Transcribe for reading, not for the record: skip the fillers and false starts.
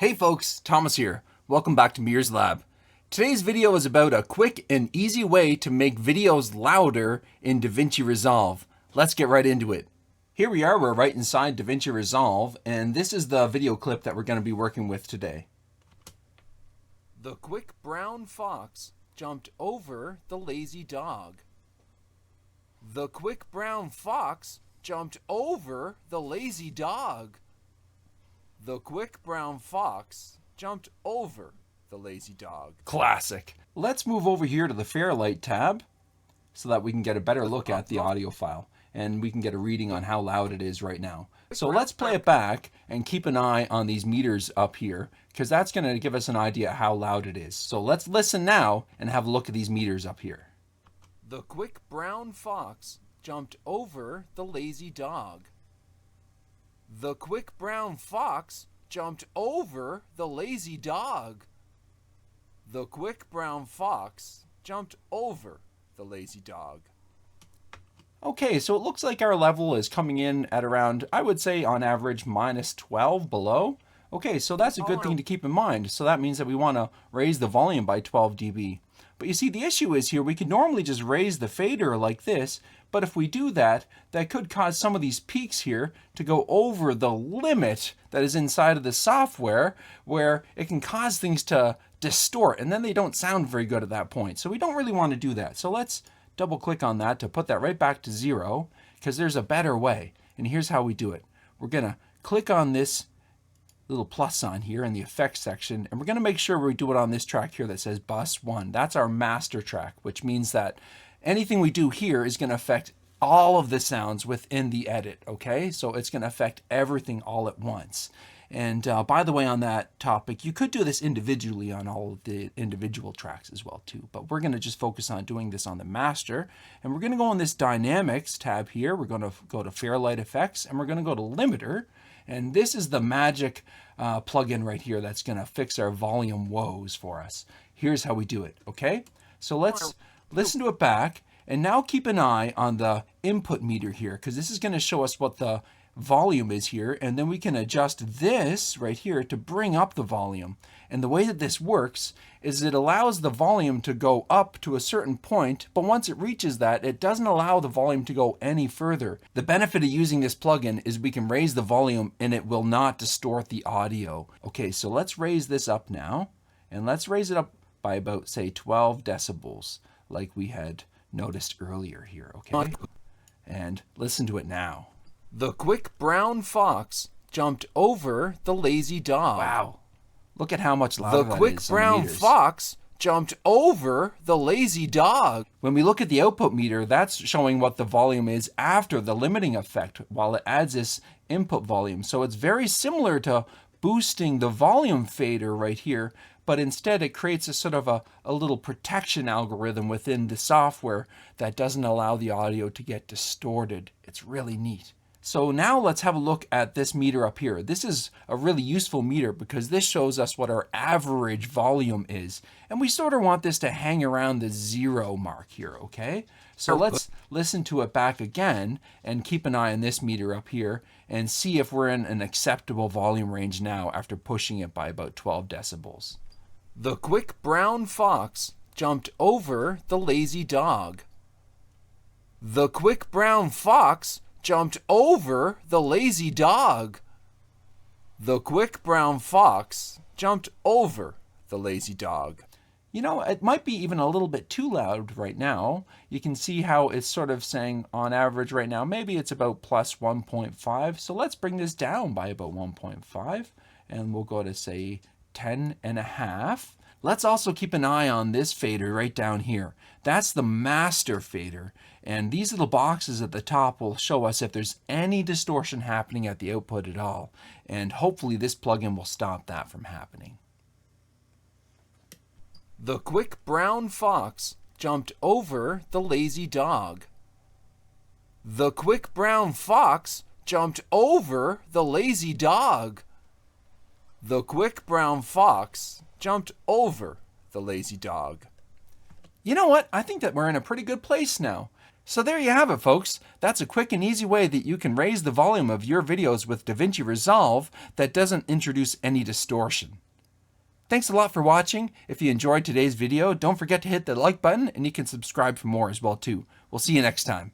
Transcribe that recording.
Hey folks, Thomas here. Welcome back to Mears Lab. Today's video is about a quick and easy way to make videos louder in Davinci Resolve. Let's get right into it. Here we are, we're right inside Davinci Resolve, and this is the video clip that we're going to be working with today. The quick brown fox jumped over the lazy dog. The quick brown fox jumped over the lazy dog. The quick brown fox jumped over the lazy dog. Classic. Let's move over here to the Fairlight tab so that we can get a better look at the audio file and we can get a reading on how loud it is right now. So let's play it back and keep an eye on these meters up here because that's going to give us an idea how loud it is. So let's listen now and have a look at these meters up here. The quick brown fox jumped over the lazy dog. The quick brown fox jumped over the lazy dog. The quick brown fox jumped over the lazy dog. Okay, so it looks like our level is coming in at around, I would say on average, minus 12 below. Okay, so that's a good thing to keep in mind. So that means that we want to raise the volume by 12 dB. But you see, the issue is here, we could normally just raise the fader like this, but if we do that, that could cause some of these peaks here to go over the limit that is inside of the software, where it can cause things to distort, and then they don't sound very good at that point. So we don't really want to do that. So let's double click on that to put that right back to 0, because there's a better way. And here's how we do it. We're going to click on this little plus sign here in the effects section, and we're going to make sure we do it on this track here that says bus 1. That's our master track, which means that anything we do here is going to affect all of the sounds within the edit, okay? So it's going to affect everything all at once. And by the way, on that topic, you could do this individually on all of the individual tracks as well too, but we're going to just focus on doing this on the master. And we're going to go on this Dynamics tab here. We're going to go to Fairlight Effects, and we're going to go to Limiter. And this is the magic plugin right here that's going to fix our volume woes for us. Here's how we do it, okay? So let's listen to it back, and now keep an eye on the input meter here, because this is going to show us what the volume is here, and then we can adjust this right here to bring up the volume. And the way that this works is it allows the volume to go up to a certain point, but once it reaches that, it doesn't allow the volume to go any further. The benefit of using this plugin is we can raise the volume and it will not distort the audio. Okay, so let's raise this up now, and let's raise it up by about, say, 12 decibels, like we had noticed earlier here, okay? And listen to it now. The quick brown fox jumped over the lazy dog. Wow. Look at how much louder that is. The quick brown fox jumped over the lazy dog. When we look at the output meter, that's showing what the volume is after the limiting effect while it adds this input volume. So it's very similar to boosting the volume fader right here, but instead it creates a sort of a little protection algorithm within the software that doesn't allow the audio to get distorted. It's really neat. So now let's have a look at this meter up here. This is a really useful meter because this shows us what our average volume is. And we sort of want this to hang around the 0 mark here, okay? So let's listen to it back again and keep an eye on this meter up here and see if we're in an acceptable volume range now after pushing it by about 12 decibels. The quick brown fox jumped over the lazy dog. The quick brown fox jumped over the lazy dog. The quick brown fox jumped over the lazy dog. You know, it might be even a little bit too loud right now. You can see how it's sort of saying on average right now, maybe it's about plus 1.5. So let's bring this down by about 1.5 and we'll go to say 10.5. Let's also keep an eye on this fader right down here. That's the master fader. And these little boxes at the top will show us if there's any distortion happening at the output at all. And hopefully this plugin will stop that from happening. The quick brown fox jumped over the lazy dog. The quick brown fox jumped over the lazy dog. The quick brown fox jumped over the lazy dog. You know what? I think that we're in a pretty good place now. So there you have it, folks. That's a quick and easy way that you can raise the volume of your videos with Davinci Resolve that doesn't introduce any distortion. Thanks a lot for watching. If you enjoyed today's video, don't forget to hit the like button, and you can subscribe for more as well too. We'll see you next time.